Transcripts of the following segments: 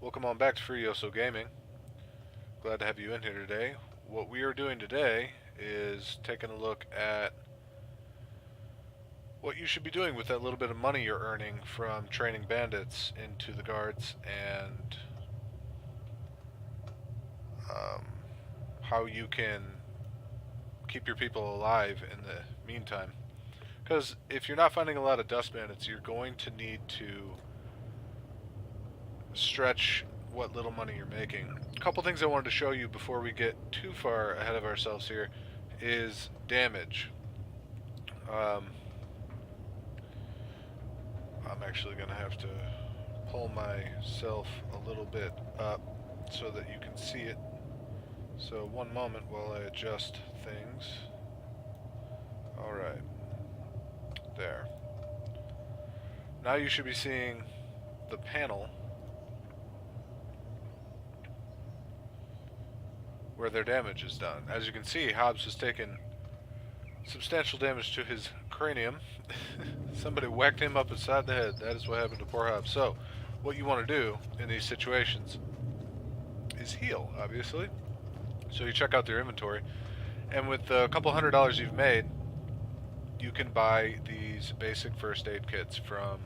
Welcome on back to Furioso Gaming. Glad to have you in here today. What we are doing today is taking a look at what you should be doing with that little bit of money you're earning from training bandits into the guards, and um, how you can keep your people alive in the meantime. Because if you're not finding a lot of dust bandits, you're going to need to stretch what little money you're making. A couple things I wanted to show you before we get too far ahead of ourselves here is damage. I'm actually going to have to pull myself a little bit up so that you can see it. So one moment while I adjust things. Alright. There. Now you should be seeing the panel where their damage is done. As you can see, Hobbs has taken substantial damage to his cranium. Somebody whacked him up inside the head. That is what happened to poor Hobbs. So, what you want to do in these situations is heal, obviously. So you check out their inventory, and with a couple $100 you've made, you can buy these basic first aid kits from,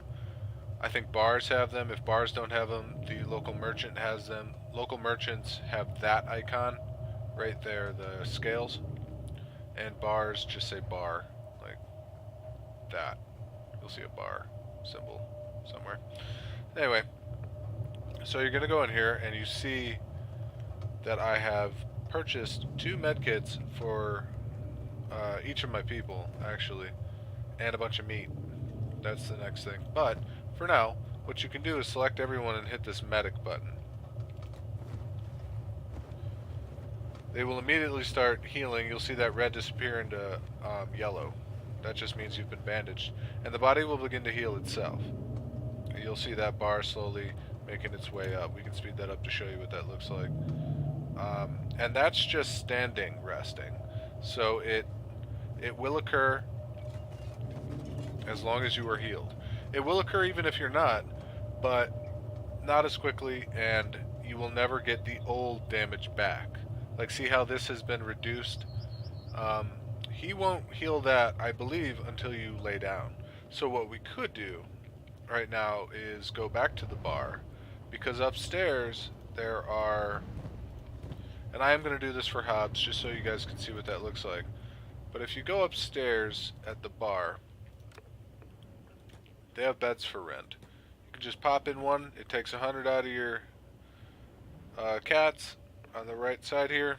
I think bars have them. If bars don't have them, the local merchant has them. Local merchants have that icon right there, the scales, and bars just say bar, like that. You'll see a bar symbol somewhere. Anyway, so you're gonna go in here and you see that I have purchased 2 medkits for each of my people, actually, and a bunch of meat. That's the next thing. But for now, what you can do is select everyone and hit this medic button. They will immediately start healing. You'll see that red disappear into yellow. That just means you've been bandaged. And the body will begin to heal itself. You'll see that bar slowly making its way up. We can speed that up to show you what that looks like. And that's just standing resting. So it will occur as long as you are healed. It will occur even if you're not, but not as quickly, and you will never get the old damage back. Like, see how this has been reduced? He won't heal that, I believe, until you lay down. So what we could do right now is go back to the bar, because upstairs there are, and I am going to do this for Hobbs just so you guys can see what that looks like, but if you go upstairs at the bar, they have beds for rent. You can just pop in one. It takes 100 out of your cats on the right side here,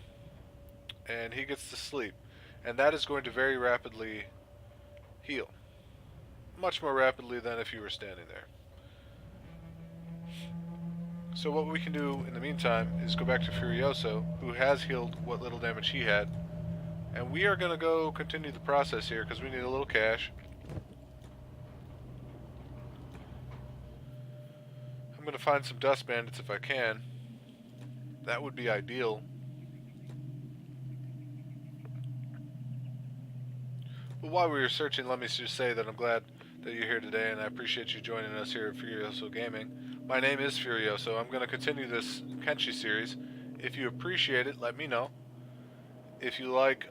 and he gets to sleep. And that is going to very rapidly heal. Much more rapidly than if you were standing there. So what we can do in the meantime is go back to Furioso, who has healed what little damage he had. And we are going to go continue the process here because we need a little cash. I'm going to find some dust bandits if I can. That would be ideal. But while we were searching, let me just say that I'm glad that you're here today, and I appreciate you joining us here at Furioso Gaming. My name is Furioso. I'm going to continue this Kenshi series. If you appreciate it, let me know. If you like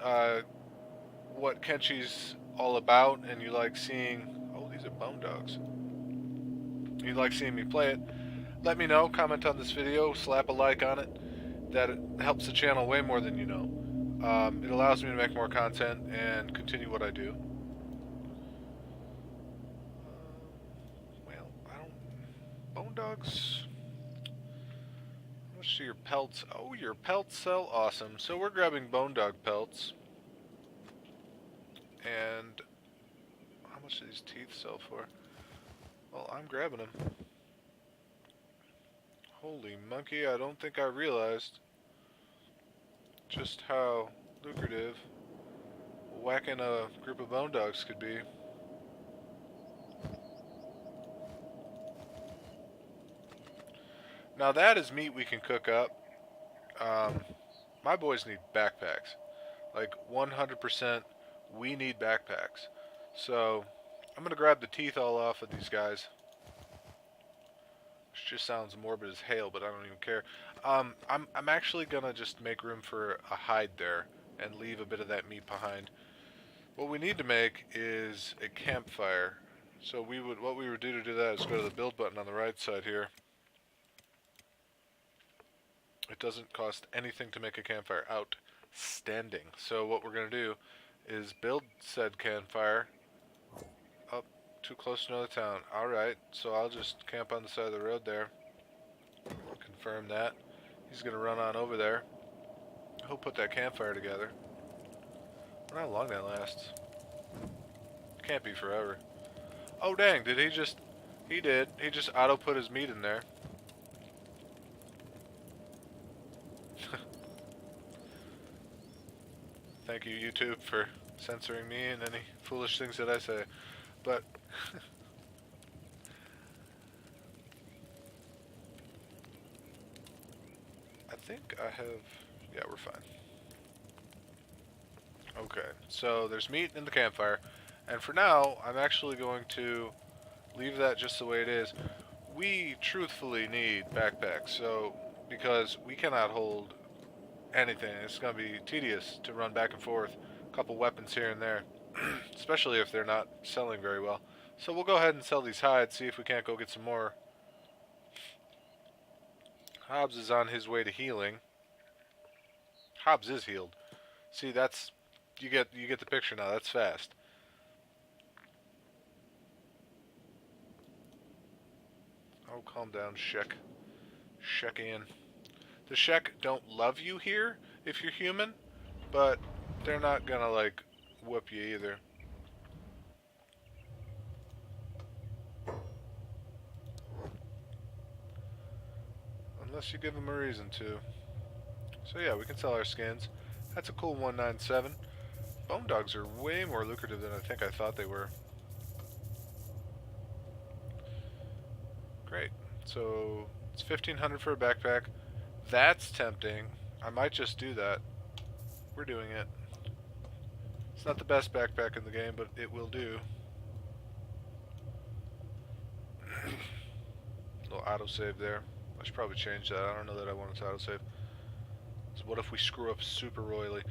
what Kenshi's all about, and you like seeing... Oh, these are bone dogs. You like seeing me play it, let me know. Comment on this video. Slap a like on it. That helps the channel way more than you know. It allows me to make more content and continue what I do. Well, I don't... Bone dogs... How much do your pelts... Oh, your pelts sell? Awesome. So we're grabbing bone dog pelts. And... How much do these teeth sell for? Well, I'm grabbing them. Holy monkey, I don't think I realized just how lucrative whacking a group of bone dogs could be. Now that is meat we can cook up. My boys need backpacks. Like 100% we need backpacks. So I'm going to grab the teeth all off of these guys. just sounds morbid as hail, but I don't even care. I'm actually gonna just make room for a hide there and leave a bit of that meat behind. What we need to make is a campfire. So what we would do to do that is go to the build button on the right side here. It doesn't cost anything to make a campfire. Outstanding. So what we're gonna do is build said campfire. Up too close to another town. Alright, so I'll just camp on the side of the road there. Confirm that. He's gonna run on over there. He'll put that campfire together. I don't know how long that lasts. Can't be forever. Oh dang, did he just... He did. He just auto put his meat in there. Thank you, YouTube, for censoring me and any foolish things that I say. But... I think I have... Yeah, we're fine. Okay, so there's meat in the campfire. And for now, I'm actually going to leave that just the way it is. We truthfully need backpacks, so because we cannot hold anything. It's going to be tedious to run back and forth. A couple weapons here and there, especially if they're not selling very well. So we'll go ahead and sell these hides, see if we can't go get some more. Hobbs is on his way to healing. Hobbs is healed. See, that's... You get the picture now. That's fast. Oh, calm down, Shek. Shekian. The Shek don't love you here if you're human, but they're not gonna, like, whoop you either. Unless you give them a reason to. So yeah, we can sell our skins. That's a cool 197. Bone dogs are way more lucrative than I think I thought they were. Great. So it's 1,500 for a backpack. That's tempting. I might just do that. We're doing it. It's not the best backpack in the game, but it will do. Little autosave there. I should probably change that. I don't know that I want it to autosave. So what if we screw up super royally?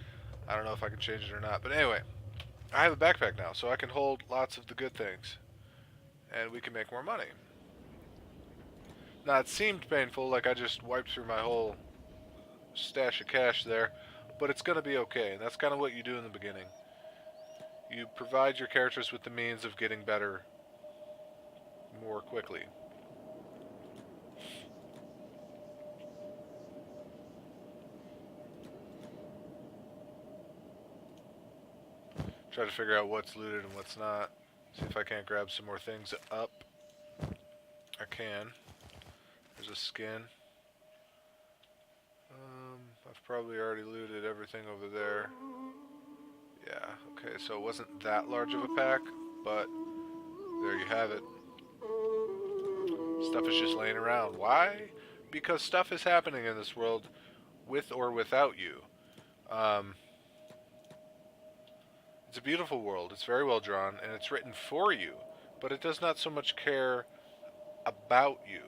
I don't know if I can change it or not. But anyway, I have a backpack now, so I can hold lots of the good things. And we can make more money. Now, it seemed painful, like I just wiped through my whole stash of cash there. But it's going to be okay, and that's kind of what you do in the beginning. You provide your characters with the means of getting better more quickly. Try to figure out what's looted and what's not. See if I can't grab some more things up. I can. There's a skin. I've probably already looted everything over there. Yeah, okay, so it wasn't that large of a pack, but there you have it. Stuff is just laying around. Why? Because stuff is happening in this world with or without you. It's a beautiful world. It's very well drawn, and it's written for you, but it does not so much care about you.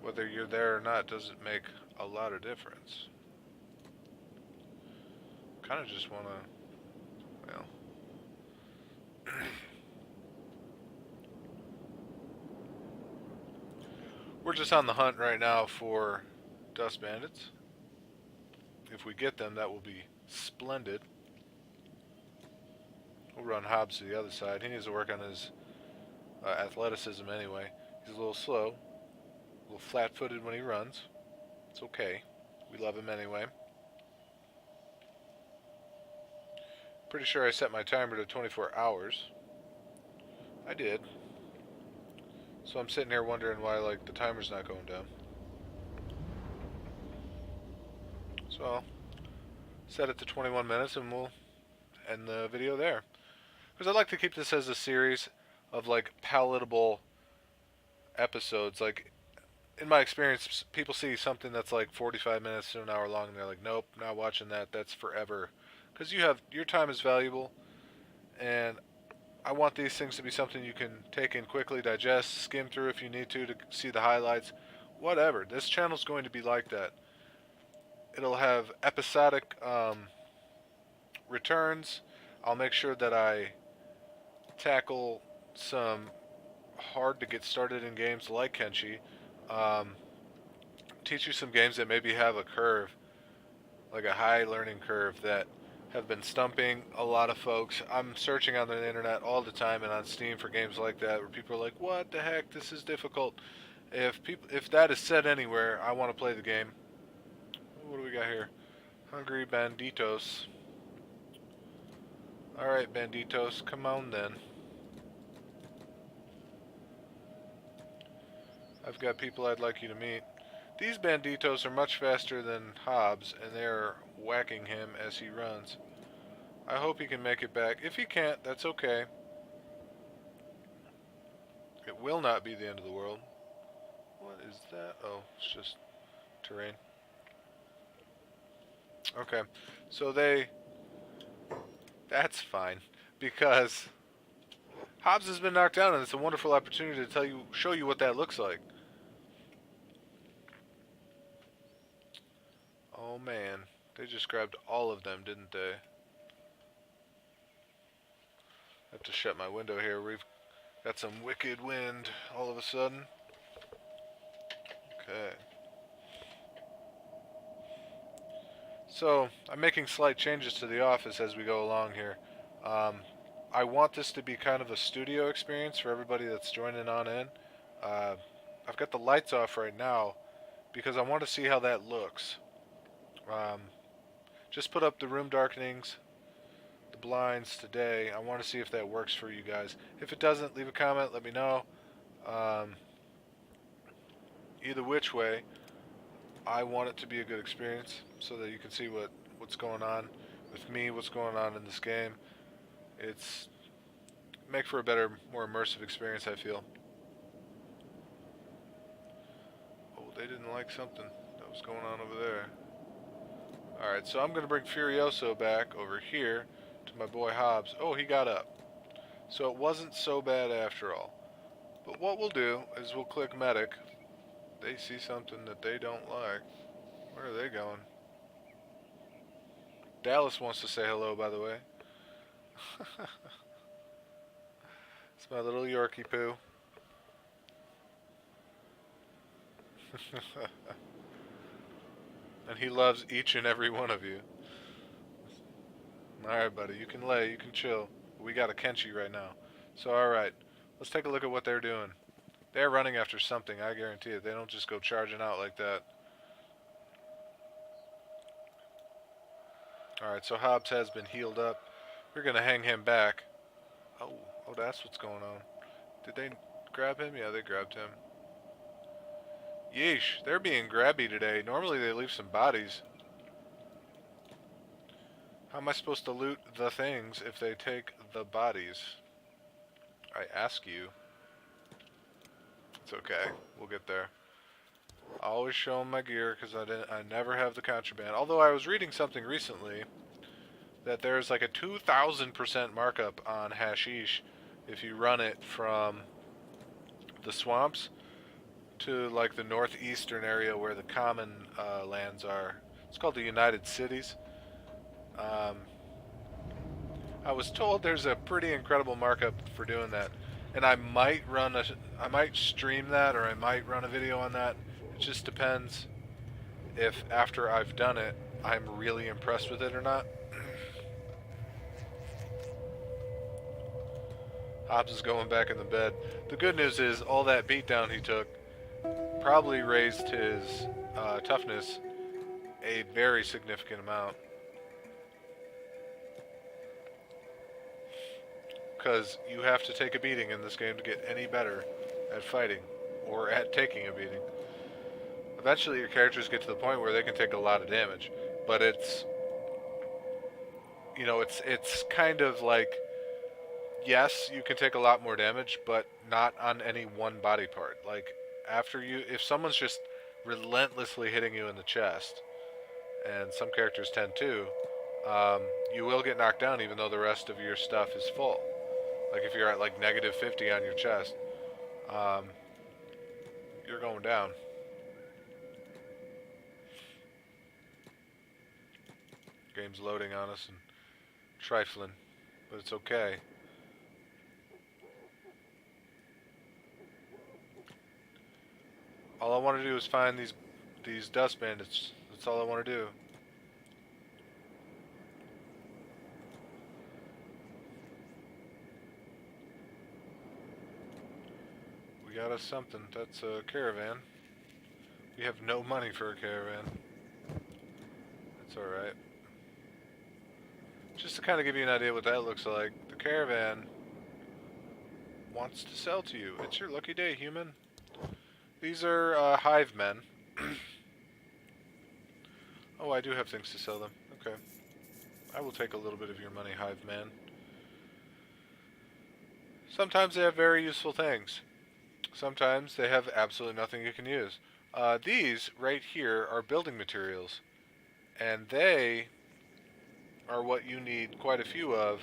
Whether you're there or not doesn't make a lot of difference. Kind of just want to, well... We're just on the hunt right now for dust bandits. If we get them, that will be splendid. We'll run Hobbs to the other side. He needs to work on his athleticism anyway. He's a little slow, a little flat-footed when he runs. It's okay. We love him anyway. Pretty sure I set my timer to 24 hours. I did. So I'm sitting here wondering why, like, the timer's not going down. So I'll set it to 21 minutes and we'll end the video there. Because I'd like to keep this as a series of, like, palatable episodes. Like, in my experience, people see something that's like 45 minutes to an hour long, and they're like, "Nope, not watching that. That's forever," because your time is valuable, and I want these things to be something you can take in quickly, digest, skim through if you need to see the highlights, whatever. This channel's going to be like that. It'll have episodic returns. I'll make sure that I tackle some hard to get started in games like Kenshi. Um, Teach you some games that maybe have a curve, like a high learning curve that have been stumping a lot of folks. I'm searching on the internet all the time and on Steam for games like that where people are like, "What the heck? This is difficult." If that is said anywhere, I want to play the game. What do we got here? Hungry Banditos. All right, Banditos, come on then. I've got people I'd like you to meet. These Banditos are much faster than Hobbs, and they are whacking him as he runs. I hope he can make it back. If he can't, that's okay. It will not be the end of the world. What is that? Oh, it's just terrain. Okay, so that's fine, because Hobbs has been knocked down, and it's a wonderful opportunity to show you what that looks like. Oh man, they just grabbed all of them, didn't they? I have to shut my window here. We've got some wicked wind all of a sudden. Okay. So, I'm making slight changes to the office as we go along here. I want this to be kind of a studio experience for everybody that's joining on in. I've got the lights off right now because I want to see how that looks. Just put up the room darkenings, the blinds today. I want to see if that works for you guys. If it doesn't, leave a comment, let me know. Either which way, I want it to be a good experience so that you can see what's going on with me, what's going on in this game. It's make for a better, more immersive experience, I feel. Oh, they didn't like something that was going on over there. Alright, so I'm going to bring Furioso back over here to my boy Hobbs. Oh, he got up. So it wasn't so bad after all. But what we'll do is we'll click Medic. They see something that they don't like. Where are they going? Dallas wants to say hello, by the way. It's my little Yorkie poo. And he loves each and every one of you. Alright, buddy, you can lay, you can chill. We got a Kenshi right now. So, alright, let's take a look at what they're doing. They're running after something, I guarantee it. They don't just go charging out like that. Alright, so Hobbs has been healed up. We're going to hang him back. Oh, that's what's going on. Did they grab him? Yeah, they grabbed him. Yeesh, they're being grabby today. Normally they leave some bodies. How am I supposed to loot the things if they take the bodies? I ask you. It's okay. We'll get there. I always show them my gear because I never have the contraband. Although I was reading something recently that there's like a 2,000% markup on hashish if you run it from the swamps to like the northeastern area where the common lands are. It's called the United Cities. I was told there's a pretty incredible markup for doing that, and I might stream that, or I might run a video on that. It just depends if after I've done it I'm really impressed with it or not. Hobbs is going back in the bed. The good news is all that beatdown he took probably raised his toughness a very significant amount. Because you have to take a beating in this game to get any better at fighting or at taking a beating. Eventually your characters get to the point where they can take a lot of damage, but it's kind of like, yes, you can take a lot more damage, but not on any one body part. Like, after you, if someone's just relentlessly hitting you in the chest, and some characters tend to, you will get knocked down even though the rest of your stuff is full. Like if you're at like negative 50 on your chest, um, you're going down. Game's loading on us and trifling, but it's okay. All I want to do is find these dust bandits. That's all I want to do. We got us something. That's a caravan. We have no money for a caravan. That's alright. Just to kind of give you an idea what that looks like, the caravan wants to sell to you. It's your lucky day, human. These are hive men. Oh, I do have things to sell them. Okay. I will take a little bit of your money, hive man. Sometimes they have very useful things. Sometimes they have absolutely nothing you can use. These right here are building materials. And they are what you need quite a few of.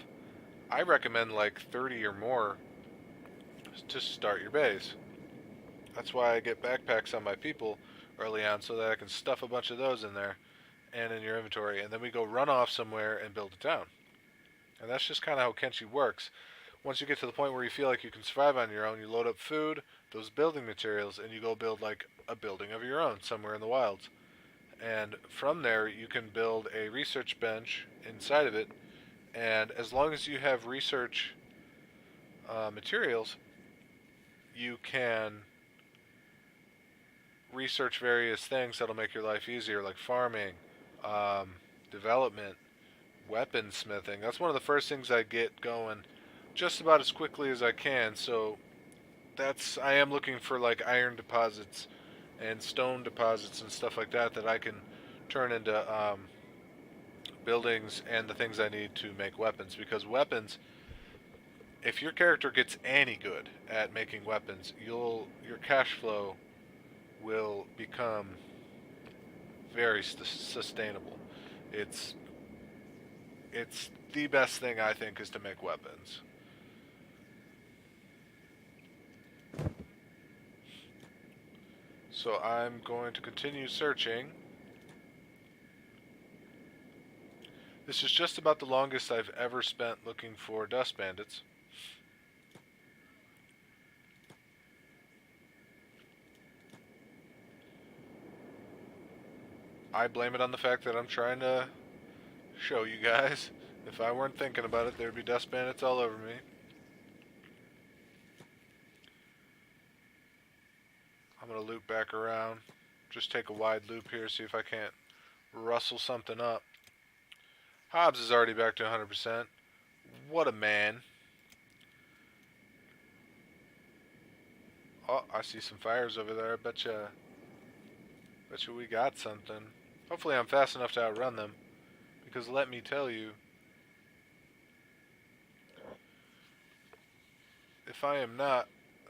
I recommend like 30 or more to start your base. That's why I get backpacks on my people early on so that I can stuff a bunch of those in there and in your inventory, and then we go run off somewhere and build a town. And that's just kind of how Kenshi works. Once you get to the point where you feel like you can survive on your own, you load up food, those building materials, and you go build like a building of your own somewhere in the wilds. And from there, you can build a research bench inside of it, and as long as you have research materials, you can research various things that'll make your life easier, like farming, development, weaponsmithing. That's one of the first things I get going just about as quickly as I can. So I am looking for like iron deposits and stone deposits and stuff like that that I can turn into buildings and the things I need to make weapons. Because weapons, if your character gets any good at making weapons, your cash flow will become very sustainable. It's the best thing I think is to make weapons. So I'm going to continue searching. This is just about the longest I've ever spent looking for dust bandits. I blame it on the fact that I'm trying to show you guys. If I weren't thinking about it, there'd be dust bandits all over me. I'm going to loop back around. Just take a wide loop here, see if I can't rustle something up. Hobbs is already back to 100%. What a man. Oh, I see some fires over there. Bet you we got something. Hopefully I'm fast enough to outrun them. Because let me tell you, if I am not,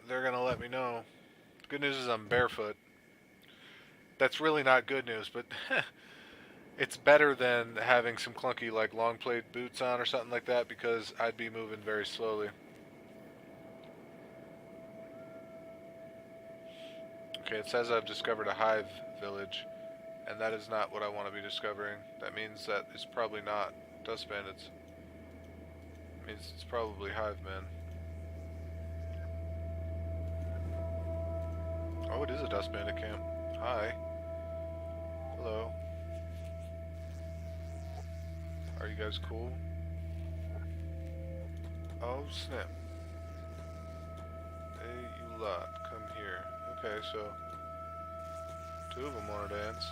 they're going to let me know. The good news is I'm barefoot. That's really not good news, but it's better than having some clunky like long played boots on or something like that, because I'd be moving very slowly. Okay, it says I've discovered a hive village, and that is not what I want to be discovering. That means that it's probably not dust bandits. It means it's probably hive men. Oh, it is a dust bandit camp. Hi. Hello. Are you guys cool? Oh, snap. Hey, you lot, come here. Okay, so 2 of them want to dance.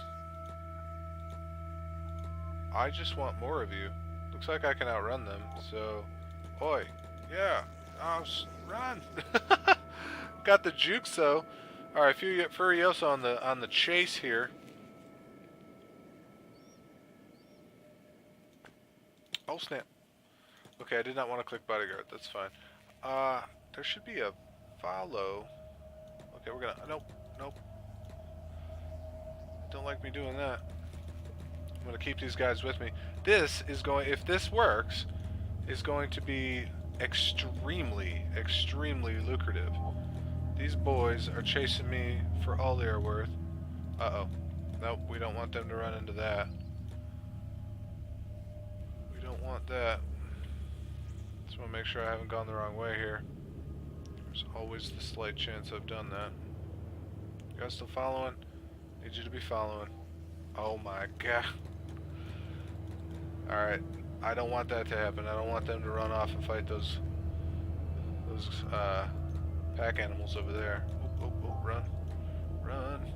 I just want more of you. Looks like I can outrun them, so... Oi! Yeah! Oh, run! Got the jukes, though. Alright, Furiosa on the chase here. Oh, snap. Okay, I did not want to click bodyguard. That's fine. There should be a follow. Okay, we're gonna... Nope. Nope. Don't like me doing that. I'm going to keep these guys with me. This is going, if this works, is going to be extremely, extremely lucrative. These boys are chasing me for all they are worth. Uh-oh. Nope, we don't want them to run into that. We don't want that. Just want to make sure I haven't gone the wrong way here. There's always the slight chance I've done that. You guys still following? Need you to be following. Oh my god. Alright. I don't want that to happen. I don't want them to run off and fight those pack animals over there. Oh, oh, oh, run. Run.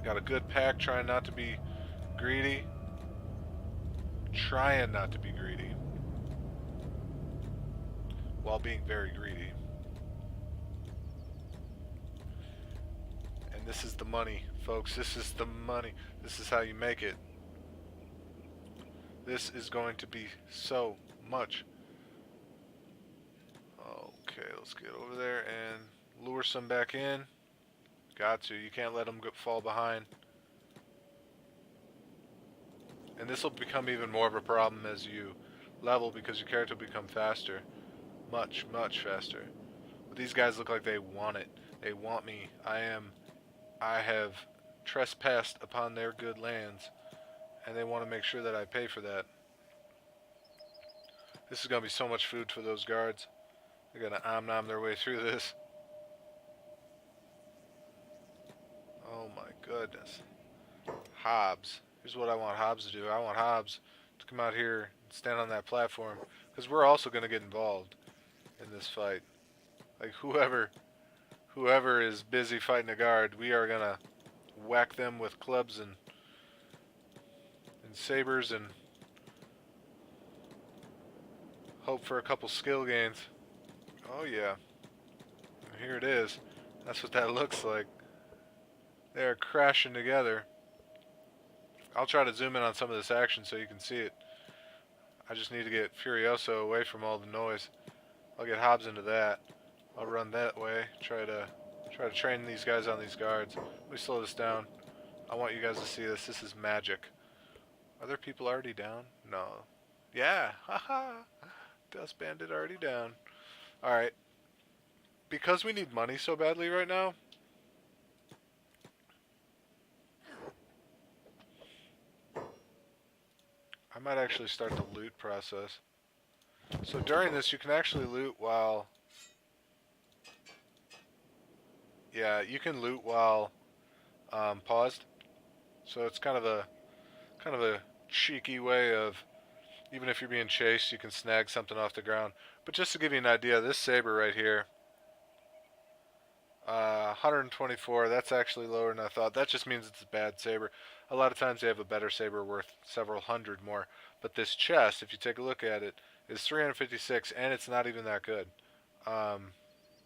Got a good pack, trying not to be greedy. Trying not to be greedy. While being very greedy. And this is the money, folks. This is the money. This is how you make it. This is going to be so much. Okay, let's get over there and lure some back in. Got to. You can't let them fall behind. And this will become even more of a problem as you level, because your character will become faster. Much, much faster. But these guys look like they want it. They want me. I have trespassed upon their good lands, and they want to make sure that I pay for that. This is going to be so much food for those guards. They're going to om-nom their way through this. Oh my goodness. Hobbs. Here's what I want Hobbs to do. I want Hobbs to come out here and stand on that platform, because we're also going to get involved in this fight. Like whoever is busy fighting a guard, we are going to whack them with clubs and sabers and hope for a couple skill gains. Oh yeah. Here it is. That's what that looks like. They're crashing together. I'll try to zoom in on some of this action so you can see it. I just need to get Furioso away from all the noise. I'll get Hobbs into that. I'll run that way. Try to train these guys on these guards. Let me slow this down. I want you guys to see this. This is magic. Are there people already down? No. Yeah. Haha. Dust Bandit already down. Alright. Because we need money so badly right now, I might actually start the loot process. So during this, you can actually loot while... Yeah, you can loot while paused. So it's kind of a cheeky way of, even if you're being chased, you can snag something off the ground. But just to give you an idea, this saber right here, 124, that's actually lower than I thought. That just means it's a bad saber. A lot of times they have a better saber worth several hundred more. But this chest, if you take a look at it, is 356, and it's not even that good.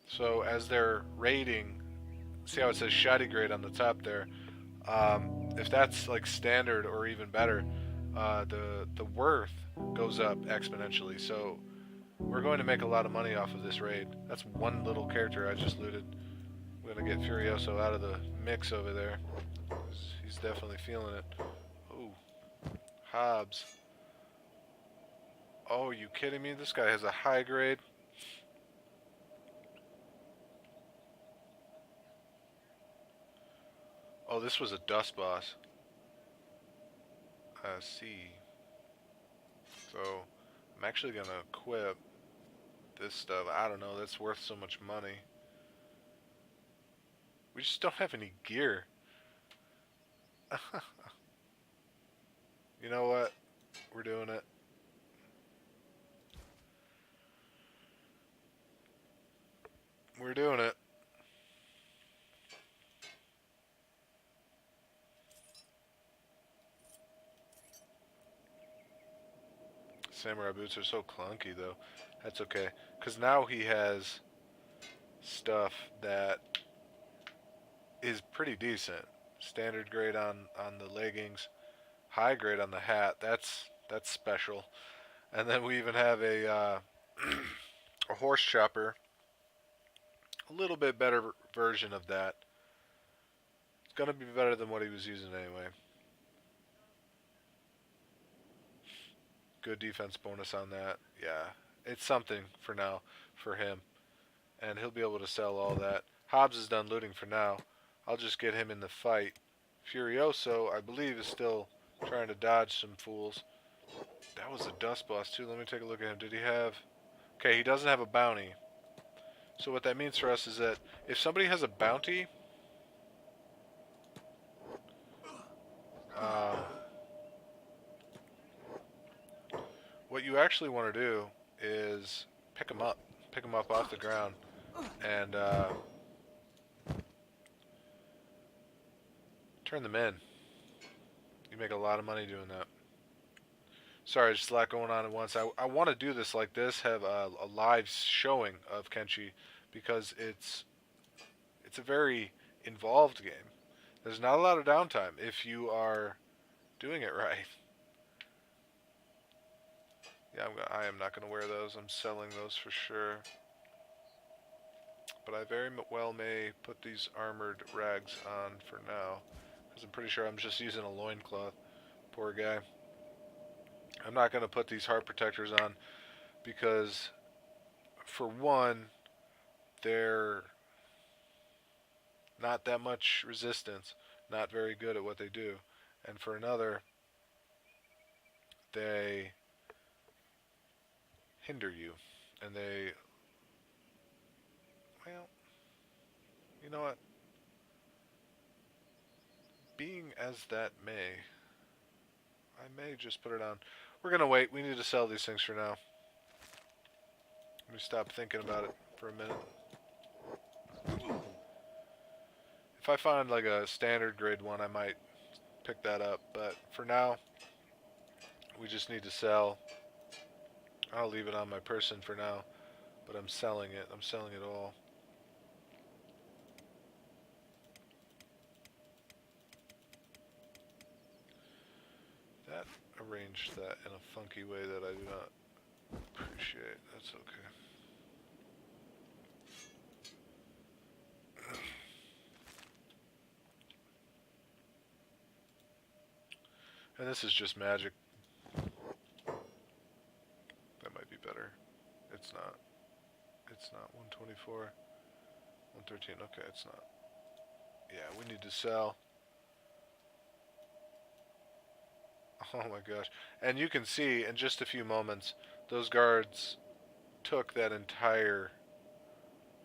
So as they're raiding, see how it says shoddy grade on the top there? If that's like standard or even better, the worth goes up exponentially. So we're going to make a lot of money off of this raid. That's one little character I just looted. I'm going to get Furioso out of the mix over there. He's definitely feeling it. Ooh. Hobbs. Oh, you kidding me? This guy has a high grade. Oh, this was a dust boss. I see. So, I'm actually going to equip this stuff. I don't know, that's worth so much money. We just don't have any gear. You know what? We're doing it. We're doing it. Samurai boots are so clunky though. That's okay. Because now he has stuff that is pretty decent. Standard grade on the leggings. High grade on the hat. That's special. And then we even have a a horse chopper. A little bit better version of that. gonna be better than what he was using anyway. Good defense bonus on that. Yeah, it's something for now for him, and he'll be able to sell all that. Hobbs is done looting for now. I'll just get him in the fight. Furioso, I believe, is still trying to dodge some fools. That was a dust boss too. Let me take a look at him. Did he have... Okay, he doesn't have a bounty. So what that means for us is that if somebody has a bounty, what you actually want to do is pick them up. Pick them up off the ground and turn them in. You make a lot of money doing that. Sorry, just a lot going on at once. I want to do this like this, have a live showing of Kenshi, because it's a very involved game. There's not a lot of downtime if you are doing it right. Yeah, I am not going to wear those. I'm selling those for sure. But I very well may put these armored rags on for now, because I'm pretty sure I'm just using a loincloth. Poor guy. I'm not going to put these heart protectors on because, for one, they're not that much resistance, not very good at what they do. And for another, they hinder you. And they, well, you know what? Being as that may, I may just put it on. We're going to wait. We need to sell these things for now. Let me stop thinking about it for a minute. If I find like a standard grade one, I might pick that up. But for now, we just need to sell. I'll leave it on my person for now. But I'm selling it. I'm selling it all. That arranged that in a funky way that I do not appreciate. That's okay. And this is just magic. That might be better. It's not. It's not 124. 113. Okay, it's not. Yeah, we need to sell. Oh my gosh. And you can see in just a few moments, those guards took that entire...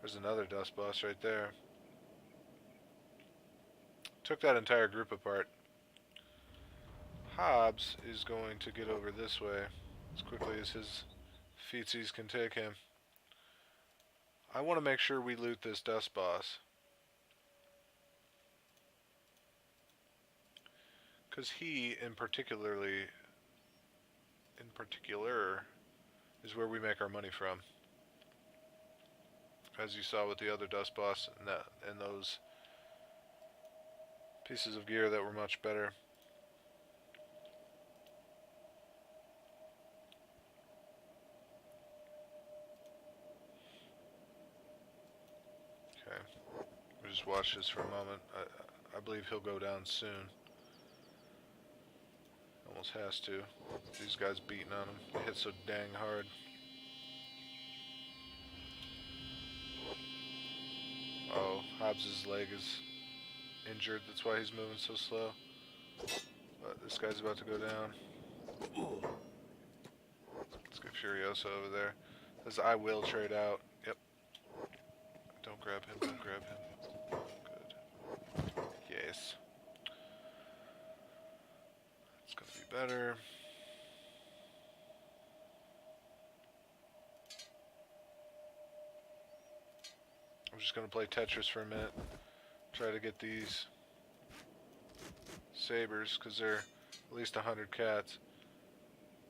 There's another dust boss right there. Took that entire group apart. Hobbs is going to get over this way as quickly as his feetsies can take him. I want to make sure we loot this dust boss, because he in particular is where we make our money from, as you saw with the other dust boss and those pieces of gear that were much better. Okay, we'll just watch this for a moment. I believe he'll go down soon. Almost has to. These guys beating on him. They hit so dang hard. Oh, Hobbs's leg is injured. That's why he's moving so slow. But this guy's about to go down. Let's get Furioso over there. Says I will trade out. Yep. Don't grab him. Don't grab him. Good. Yes. It's gonna be better. I'm just gonna play Tetris for a minute. Try to get these sabers, because they're at least 100 cats.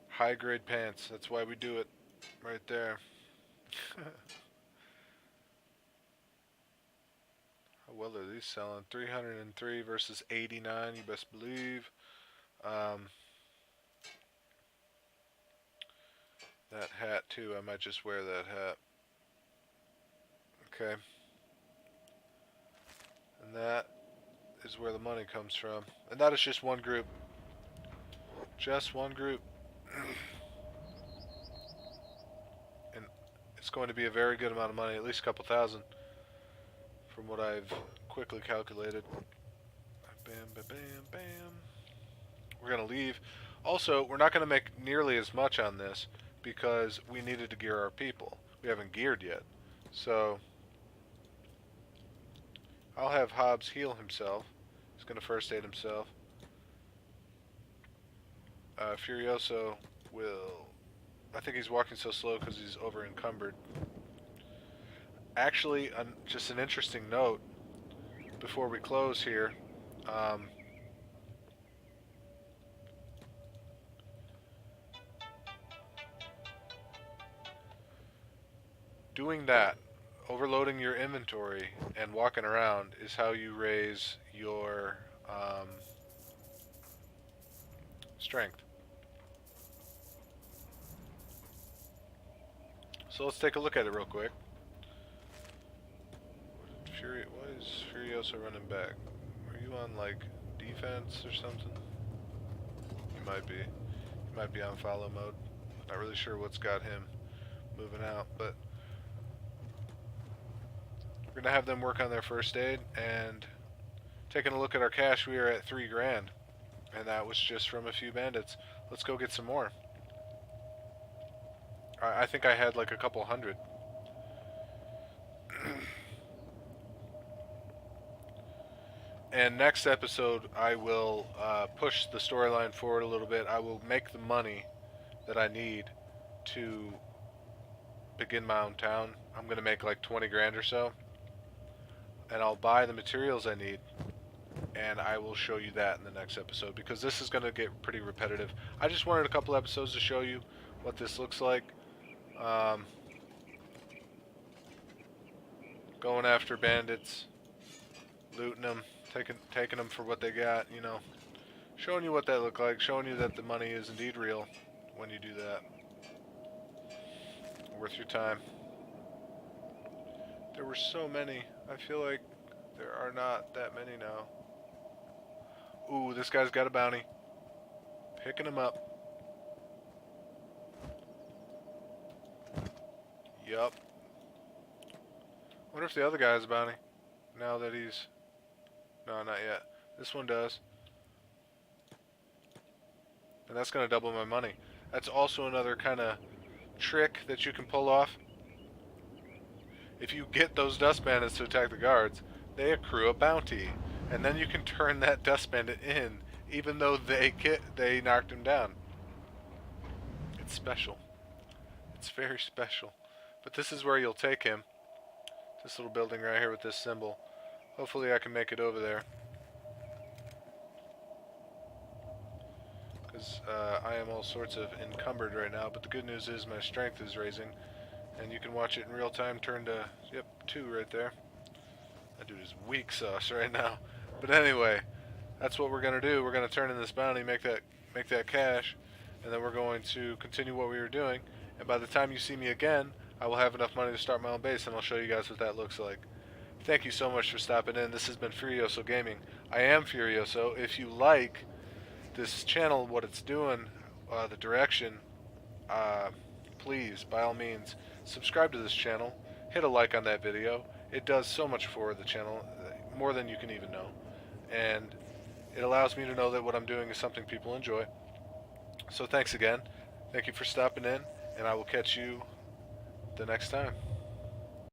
High grade pants, that's why we do it. Right there. How well are these selling? 303 versus 89, you best believe. That hat too, I might just wear that hat. Okay. And that is where the money comes from. And that is just one group. Just one group. And it's going to be a very good amount of money, at least a couple thousand, from what I've quickly calculated. Bam, bam, bam, bam. We're going to leave. Also, we're not going to make nearly as much on this because we needed to gear our people. We haven't geared yet. So, I'll have Hobbs heal himself. He's going to first aid himself. Furioso will... I think he's walking so slow because he's over encumbered. Actually, just an interesting note before we close here. Doing that, overloading your inventory and walking around, is how you raise your strength. So let's take a look at it real quick. Why is Furioso running back? Are you on like defense or something? You might be. You might be on follow mode. Not really sure what's got him moving out, but we're gonna have them work on their first aid. And taking a look at our cash, we are at $3 grand, and that was just from a few bandits. Let's go get some more. I think I had like a couple hundred. And next episode, I will push the storyline forward a little bit. I will make the money that I need to begin my own town. I'm going to make like 20 grand or so. And I'll buy the materials I need. And I will show you that in the next episode, because this is going to get pretty repetitive. I just wanted a couple episodes to show you what this looks like. Going after bandits, looting them, taking them for what they got, you know, showing you what that looked like, showing you that the money is indeed real when you do that. Worth your time. There were so many. I feel like there are not that many now. Ooh, this guy's got a bounty. Picking him up. Yup. Wonder if the other guy has a bounty. Now that he's... No, not yet. This one does. And that's going to double my money. That's also another kind of trick that you can pull off. If you get those dust bandits to attack the guards, they accrue a bounty. And then you can turn that dust bandit in, even though they knocked him down. It's special. It's very special. But this is where you'll take him. This little building right here with this symbol. Hopefully I can make it over there. Because I am all sorts of encumbered right now. But the good news is my strength is raising. And you can watch it in real time turn to, yep, 2 right there. That dude is weak sauce right now. But anyway, that's what we're going to do. We're going to turn in this bounty, make that cash. And then we're going to continue what we were doing. And by the time you see me again, I will have enough money to start my own base, and I'll show you guys what that looks like. Thank you so much for stopping in. This has been Furioso Gaming. I am Furioso. If you like this channel, what it's doing, the direction, please, by all means, subscribe to this channel. Hit a like on that video. It does so much for the channel, more than you can even know. And it allows me to know that what I'm doing is something people enjoy. So thanks again. Thank you for stopping in, and I will catch you the next time.